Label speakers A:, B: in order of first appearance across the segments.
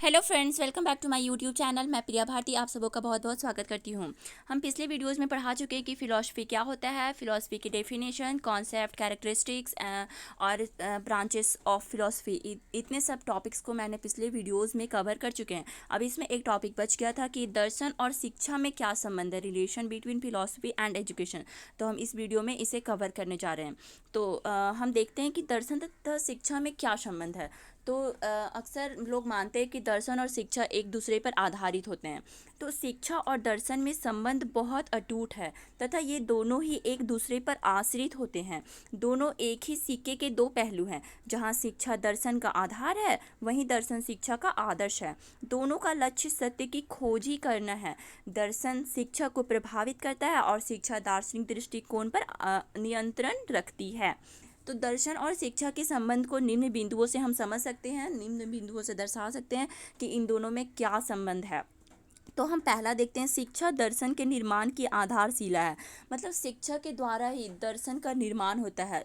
A: Hello friends, welcome back to my YouTube channel. मैं प्रिया भारती आप सबों का बहुत बहुत स्वागत करती हूँ। हम पिछले वीडियोस में पढ़ा चुके हैं कि फ़िलॉसफी क्या होता है, फ़िलॉसफी की डेफिनेशन, कॉन्सेप्ट, कैरेक्टरिस्टिक्स और ब्रांचेस ऑफ फ़िलॉसफी। इतने सब टॉपिक्स को मैंने पिछले वीडियोज़ में कवर कर चुके हैं। अब इसमें एक टॉपिक बच गया था कि दर्शन और शिक्षा में क्या संबंध है, relation between philosophy and education. तो हम इस वीडियो में इसे कवर करने जा रहे हैं। तो हम देखते हैं कि दर्शन तथा शिक्षा में क्या संबंध है। तो अक्सर लोग मानते हैं कि दर्शन और शिक्षा एक दूसरे पर आधारित होते हैं। तो शिक्षा और दर्शन में संबंध बहुत अटूट है तथा ये दोनों ही एक दूसरे पर आश्रित होते हैं। दोनों एक ही सिक्के के दो पहलू हैं। जहाँ शिक्षा दर्शन का आधार है, वहीं दर्शन शिक्षा का आदर्श है। दोनों का लक्ष्य सत्य की खोज ही करना है। दर्शन शिक्षा को प्रभावित करता है और शिक्षा दार्शनिक दृष्टिकोण पर नियंत्रण रखती है। तो दर्शन और शिक्षा के संबंध को निम्न बिंदुओं से हम समझ सकते हैं, निम्न बिंदुओं से दर्शा सकते हैं कि इन दोनों में क्या संबंध है। तो हम पहला देखते हैं, शिक्षा दर्शन के निर्माण की आधारशिला है। मतलब शिक्षा के द्वारा ही दर्शन का निर्माण होता है।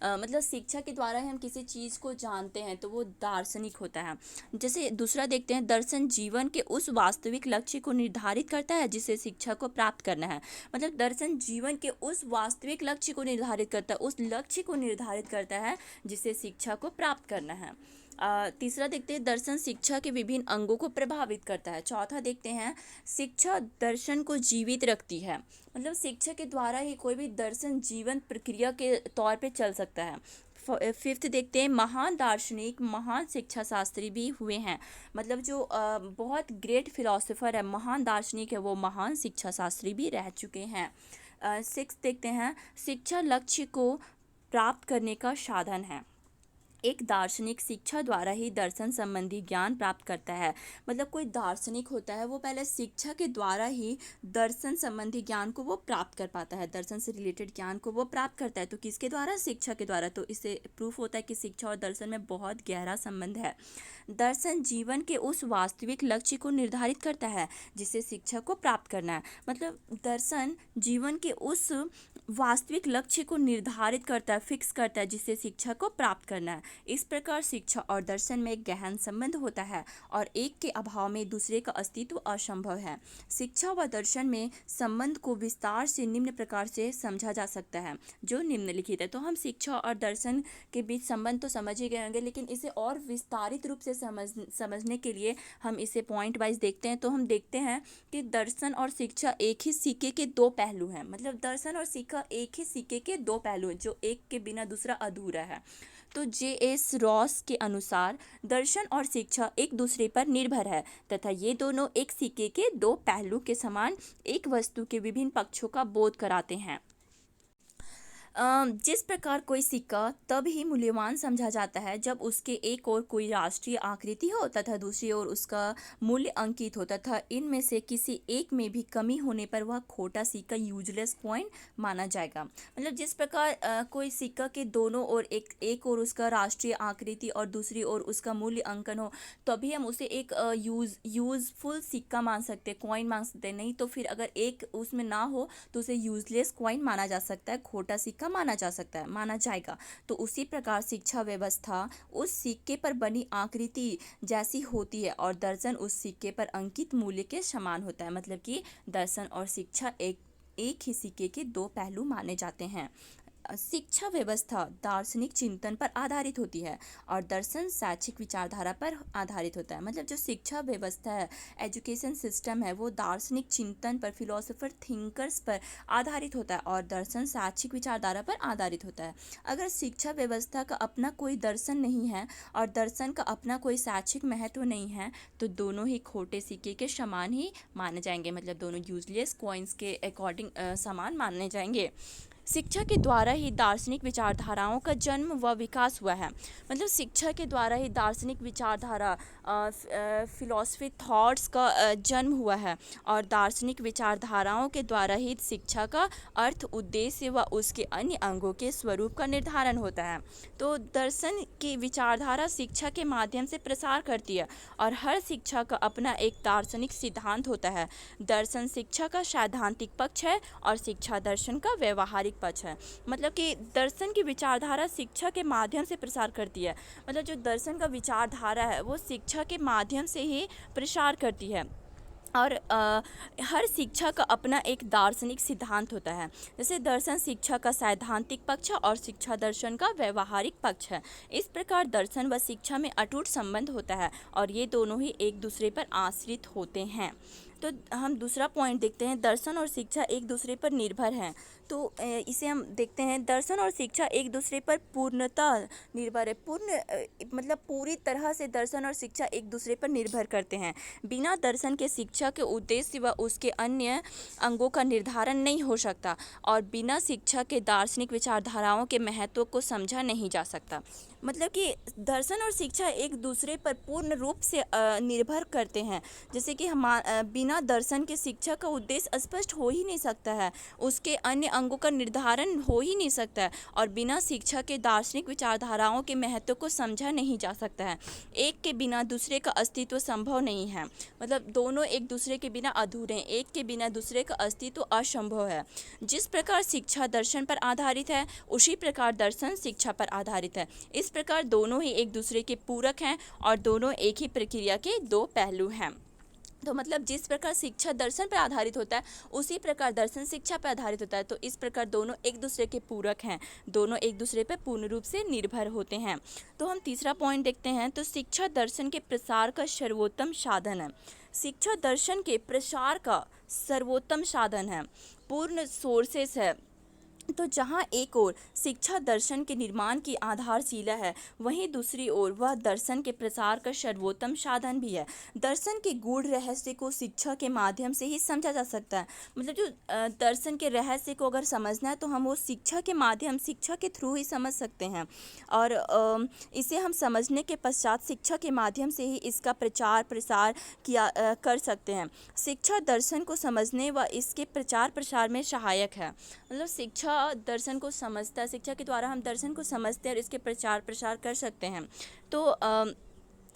A: मतलब शिक्षा के द्वारा ही हम किसी चीज़ को जानते हैं तो वो दार्शनिक होता है। जैसे दूसरा देखते हैं, दर्शन जीवन के उस वास्तविक लक्ष्य को निर्धारित करता है जिसे शिक्षा को प्राप्त करना है। मतलब दर्शन जीवन के उस वास्तविक लक्ष्य को निर्धारित करता है, उस लक्ष्य को निर्धारित करता है जिसे शिक्षा को प्राप्त करना है। तीसरा देखते हैं, दर्शन शिक्षा के विभिन्न अंगों को प्रभावित करता है। चौथा देखते हैं, शिक्षा दर्शन को जीवित रखती है। मतलब शिक्षा के द्वारा ही कोई भी दर्शन जीवन प्रक्रिया के तौर पे चल सकता है। फिफ्थ देखते हैं, महान दार्शनिक महान शिक्षा शास्त्री भी हुए हैं। मतलब जो बहुत ग्रेट फिलोसोफर है, महान दार्शनिक है, वो महान शिक्षा शास्त्री भी रह चुके हैं। सिक्स देखते हैं, शिक्षा लक्ष्य को प्राप्त करने का साधन है। एक दार्शनिक शिक्षा द्वारा ही दर्शन संबंधी ज्ञान प्राप्त करता है। मतलब कोई दार्शनिक होता है वो पहले शिक्षा के द्वारा ही दर्शन संबंधी ज्ञान को वो प्राप्त कर पाता है, दर्शन से रिलेटेड ज्ञान को वो प्राप्त करता है। तो किसके द्वारा? शिक्षा के द्वारा। तो इससे प्रूफ होता है कि शिक्षा और दर्शन में बहुत गहरा संबंध है। दर्शन जीवन के उस वास्तविक लक्ष्य को निर्धारित करता है जिसे शिक्षा को प्राप्त करना है। मतलब दर्शन जीवन के उस वास्तविक लक्ष्य को निर्धारित करता है, फिक्स करता है, जिसे शिक्षा को प्राप्त करना है। इस प्रकार शिक्षा और दर्शन में एक गहन संबंध होता है और एक के अभाव में दूसरे का अस्तित्व असंभव है। शिक्षा व दर्शन में संबंध को विस्तार से निम्न प्रकार से समझा जा सकता है, जो निम्नलिखित है। तो हम शिक्षा और दर्शन के बीच संबंध तो समझ ही गए होंगे, लेकिन इसे और विस्तारित रूप से समझने के लिए हम इसे पॉइंट वाइज देखते हैं। तो हम देखते हैं कि दर्शन और शिक्षा एक ही सिक्के के दो पहलू हैं। मतलब दर्शन और शिक्षा एक ही सिक्के के दो पहलू हैं, जो एक के बिना दूसरा अधूरा है। तो जे.एस. रॉस के अनुसार दर्शन और शिक्षा एक दूसरे पर निर्भर है तथा ये दोनों एक सिक्के के दो पहलू के समान एक वस्तु के विभिन्न पक्षों का बोध कराते हैं। जिस प्रकार कोई सिक्का तब ही मूल्यवान समझा जाता है जब उसके एक ओर कोई राष्ट्रीय आकृति हो तथा दूसरी ओर उसका मूल्य अंकित हो तथा इनमें से किसी एक में भी कमी होने पर वह खोटा सिक्का यूजलेस कॉइन माना जाएगा। मतलब जिस प्रकार कोई सिक्का के दोनों ओर एक ओर उसका राष्ट्रीय आकृति और दूसरी ओर उसका मूल्य अंकन हो, तभी हम उसे एक यूजफुल सिक्का मान सकते हैं, कॉइन मान सकते हैं। नहीं तो फिर अगर एक उसमें ना हो तो उसे यूजलेस कॉइन माना जा सकता है, खोटा सिक्का माना जा सकता है, माना जाएगा। तो उसी प्रकार शिक्षा व्यवस्था उस सिक्के पर बनी आकृति जैसी होती है और दर्शन उस सिक्के पर अंकित मूल्य के समान होता है। मतलब कि दर्शन और शिक्षा एक ही सिक्के के दो पहलू माने जाते हैं। शिक्षा व्यवस्था दार्शनिक चिंतन पर आधारित होती है और दर्शन शैक्षिक विचारधारा पर आधारित होता है। मतलब जो शिक्षा व्यवस्था है, एजुकेशन सिस्टम है, वो दार्शनिक चिंतन पर, फिलोसोफर थिंकर्स पर आधारित होता है और दर्शन शैक्षिक विचारधारा पर आधारित होता है। अगर शिक्षा व्यवस्था का अपना कोई दर्शन नहीं है और दर्शन का अपना कोई शैक्षिक महत्व नहीं है तो दोनों ही खोटे सिक्के के समान ही माने जाएंगे। मतलब दोनों यूजलेस कॉइन्स के अकॉर्डिंग समान माने जाएंगे। शिक्षा के द्वारा ही दार्शनिक विचारधाराओं का जन्म व विकास हुआ है। मतलब शिक्षा के द्वारा ही दार्शनिक विचारधारा, फिलॉसफी थॉट्स का जन्म हुआ है और दार्शनिक विचारधाराओं के द्वारा ही शिक्षा का अर्थ, उद्देश्य व उसके अन्य अंगों के स्वरूप का निर्धारण होता है। तो दर्शन की विचारधारा शिक्षा के माध्यम से प्रसार करती है और हर शिक्षा का अपना एक दार्शनिक सिद्धांत होता है। दर्शन शिक्षा का सैद्धांतिक पक्ष है और शिक्षा दर्शन का व्यवहारिक पक्ष है। मतलब कि दर्शन की विचारधारा शिक्षा के माध्यम से प्रसार करती है। मतलब जो दर्शन का विचारधारा है वो शिक्षा के माध्यम से ही प्रसार करती है। और हर शिक्षा का अपना एक दार्शनिक सिद्धांत होता है। जैसे दर्शन शिक्षा का सैद्धांतिक पक्ष है और शिक्षा दर्शन का व्यवहारिक पक्ष है। इस प्रकार दर्शन व शिक्षा में अटूट संबंध होता है और ये दोनों ही एक दूसरे पर आश्रित होते हैं। तो हम दूसरा पॉइंट देखते हैं, दर्शन और शिक्षा एक दूसरे पर निर्भर हैं। तो इसे हम देखते हैं, दर्शन और शिक्षा एक दूसरे पर पूर्णतः निर्भर है। मतलब पूरी तरह से दर्शन और शिक्षा एक दूसरे पर निर्भर करते हैं। बिना दर्शन के शिक्षा के उद्देश्य व उसके अन्य अंगों का निर्धारण नहीं हो सकता और बिना शिक्षा के दार्शनिक विचारधाराओं के महत्व को समझा नहीं जा सकता। मतलब कि दर्शन और शिक्षा एक दूसरे पर पूर्ण रूप से निर्भर करते हैं। जैसे कि बिना दर्शन के शिक्षा का उद्देश्य स्पष्ट हो ही नहीं सकता है, उसके अन्य अंगों का निर्धारण हो ही नहीं सकता है और बिना शिक्षा के दार्शनिक विचारधाराओं के महत्व को समझा नहीं जा सकता है। एक के बिना दूसरे का अस्तित्व संभव नहीं है। मतलब दोनों एक दूसरे के बिना अधूरे हैं, एक के बिना दूसरे का अस्तित्व असंभव है। जिस प्रकार शिक्षा दर्शन पर आधारित है उसी प्रकार दर्शन शिक्षा पर आधारित है। इस प्रकार दोनों ही एक दूसरे के पूरक हैं और दोनों एक ही प्रक्रिया के दो पहलू हैं। तो मतलब जिस प्रकार शिक्षा दर्शन पर आधारित होता है उसी प्रकार दर्शन शिक्षा पर आधारित होता है। तो इस प्रकार दोनों एक दूसरे के पूरक हैं, दोनों एक दूसरे पर पूर्ण रूप से निर्भर होते हैं। तो हम तीसरा पॉइंट देखते हैं, तो शिक्षा दर्शन के प्रसार का सर्वोत्तम साधन है। शिक्षा दर्शन के प्रसार का सर्वोत्तम साधन है, पूर्ण सोर्सेस है। तो जहाँ एक ओर शिक्षा दर्शन के निर्माण की आधारशिला है, वहीं दूसरी ओर वह दर्शन के प्रसार का सर्वोत्तम साधन भी है। दर्शन के गूढ़ रहस्य को शिक्षा के माध्यम से ही समझा जा सकता है। मतलब जो दर्शन के रहस्य को अगर समझना है तो हम वो शिक्षा के माध्यम, शिक्षा के थ्रू ही समझ सकते हैं। और इसे हम समझने के पश्चात शिक्षा के माध्यम से ही इसका प्रचार प्रसार किया कर सकते हैं। शिक्षा दर्शन को समझने व इसके प्रचार प्रसार में सहायक है। मतलब शिक्षा दर्शन को समझता है, शिक्षा के द्वारा हम दर्शन को समझते हैं और इसके प्रचार प्रसार कर सकते हैं। तो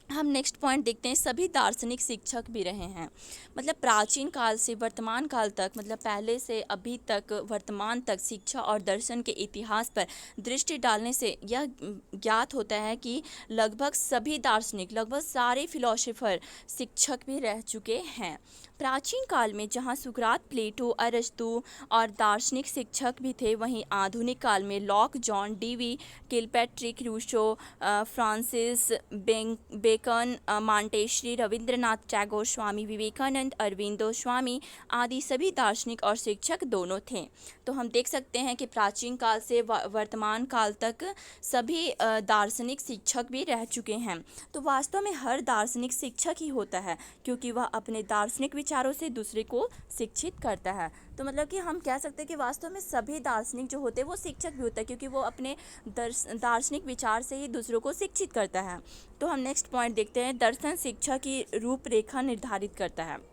A: हम नेक्स्ट पॉइंट देखते हैं, सभी दार्शनिक शिक्षक भी रहे हैं। मतलब प्राचीन काल से वर्तमान काल तक, मतलब पहले से अभी तक वर्तमान तक शिक्षा और दर्शन के इतिहास पर दृष्टि डालने से यह ज्ञात होता है कि लगभग सभी दार्शनिक, लगभग सारे फिलोसोफर शिक्षक भी रह चुके हैं। प्राचीन काल में जहाँ सुकरात, प्लेटो, अरस्तु और दार्शनिक शिक्षक भी थे, वहीं आधुनिक काल में Locke, John Dewey, Kilpatrick, Rousseau, Francis Bacon, Montessori, Rabindranath Tagore, Swami Vivekananda, Aurobindo Swami आदि सभी दार्शनिक और शिक्षक दोनों थे। तो हम देख सकते हैं कि प्राचीन काल से वर्तमान काल तक सभी दार्शनिक शिक्षक भी रह चुके हैं। तो वास्तव में हर दार्शनिक शिक्षक ही होता है, क्योंकि वह अपने दार्शनिक विचारों से दूसरे को शिक्षित करता है। तो मतलब कि हम कह सकते हैं कि वास्तव में सभी दार्शनिक जो होते हैं वो शिक्षक भी होता है, क्योंकि वो अपने दार्शनिक विचार से ही दूसरों को शिक्षित करता है। तो हम नेक्स्ट पॉइंट देखते हैं, दर्शन शिक्षा की रूपरेखा निर्धारित करता है।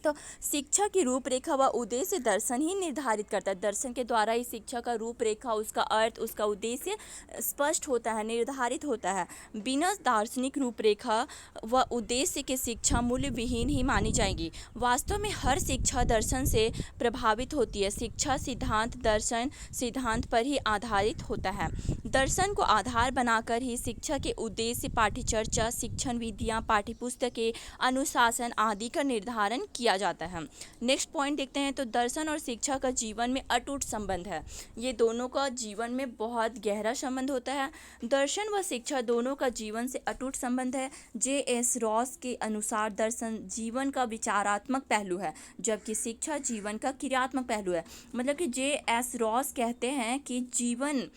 A: तो शिक्षा की रूपरेखा व उद्देश्य दर्शन ही निर्धारित करता है। दर्शन के द्वारा ही शिक्षा का रूपरेखा, उसका अर्थ, उसका उद्देश्य स्पष्ट होता है, निर्धारित होता है। बिना दार्शनिक रूपरेखा व उद्देश्य के शिक्षा मूल्य विहीन ही मानी जाएगी। वास्तव में हर शिक्षा दर्शन से प्रभावित होती है। शिक्षा सिद्धांत दर्शन सिद्धांत पर ही आधारित होता है। दर्शन को आधार बनाकर ही शिक्षा के उद्देश्य, पाठ्यचर्चा, शिक्षण विधियाँ, पाठ्यपुस्तकें, अनुशासन आदि का निर्धारण किया जाता है। नेक्स्ट पॉइंट देखते हैं, तो दर्शन और शिक्षा का जीवन में अटूट संबंध है। ये दोनों का जीवन में बहुत गहरा संबंध होता है। दर्शन व शिक्षा दोनों का जीवन से अटूट संबंध है। जे.एस. रॉस के अनुसार दर्शन जीवन का विचारात्मक पहलू है, जबकि शिक्षा जीवन का क्रियात्मक पहलू है। मतलब कि जे.एस. रॉस कहते हैं कि जीवन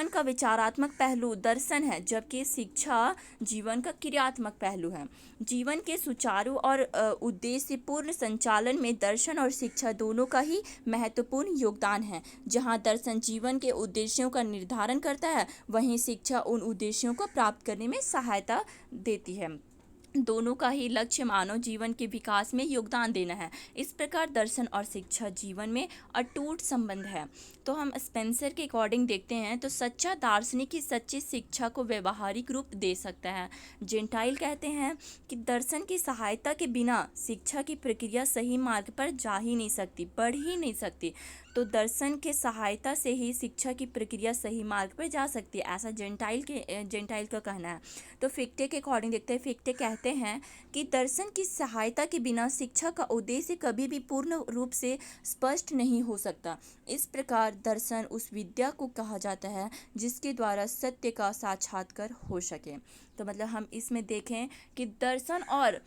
A: का विचारात्मक पहलू दर्शन है, जबकि शिक्षा जीवन का क्रियात्मक पहलू है। जीवन के सुचारू और उद्देश्यपूर्ण संचालन में दर्शन और शिक्षा दोनों का ही महत्वपूर्ण योगदान है। जहाँ दर्शन जीवन के उद्देश्यों का निर्धारण करता है, वहीं शिक्षा उन उद्देश्यों को प्राप्त करने में सहायता देती है। दोनों का ही लक्ष्य मानव जीवन के विकास में योगदान देना है। इस प्रकार दर्शन और शिक्षा जीवन में अटूट संबंध है। तो हम स्पेंसर के अकॉर्डिंग देखते हैं, तो सच्चा दार्शनिक ही सच्ची शिक्षा को व्यवहारिक रूप दे सकता है। जेंटाइल कहते हैं कि दर्शन की सहायता के बिना शिक्षा की प्रक्रिया सही मार्ग पर जा ही नहीं सकती, बढ़ ही नहीं सकती। तो दर्शन के सहायता से ही शिक्षा की प्रक्रिया सही मार्ग पर जा सकती है, ऐसा जेंटाइल का कहना है। तो फिक्टे के अकॉर्डिंग देखते हैं, फिक्टे कहते हैं कि दर्शन की सहायता के बिना शिक्षा का उद्देश्य कभी भी पूर्ण रूप से स्पष्ट नहीं हो सकता। इस प्रकार दर्शन उस विद्या को कहा जाता है जिसके द्वारा सत्य का साक्षात्कार हो सके। तो मतलब हम इसमें देखें कि दर्शन और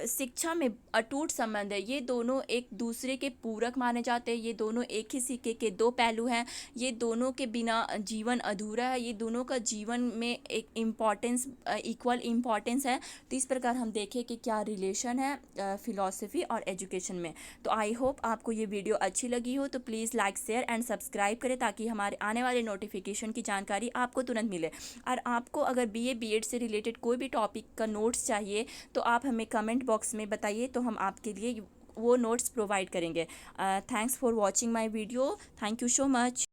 A: शिक्षा में अटूट संबंध है, ये दोनों एक दूसरे के पूरक माने जाते हैं, ये दोनों एक ही सिक्के के दो पहलू हैं, ये दोनों के बिना जीवन अधूरा है, ये दोनों का जीवन में एक इम्पॉर्टेंस इक्वल इम्पॉर्टेंस है। तो इस प्रकार हम देखें कि क्या रिलेशन है फिलॉसफी और एजुकेशन में। तो आई होप आपको ये वीडियो अच्छी लगी हो, तो please like share and subscribe करें ताकि हमारे आने वाले नोटिफिकेशन की जानकारी आपको तुरंत मिले। और आपको अगर बीए बीएड से रिलेटेड कोई भी टॉपिक का नोट्स चाहिए तो आप हमें कमेंट बॉक्स में बताइए, तो हम आपके लिए वो नोट्स प्रोवाइड करेंगे। Thanks for watching my video. Thank you so much.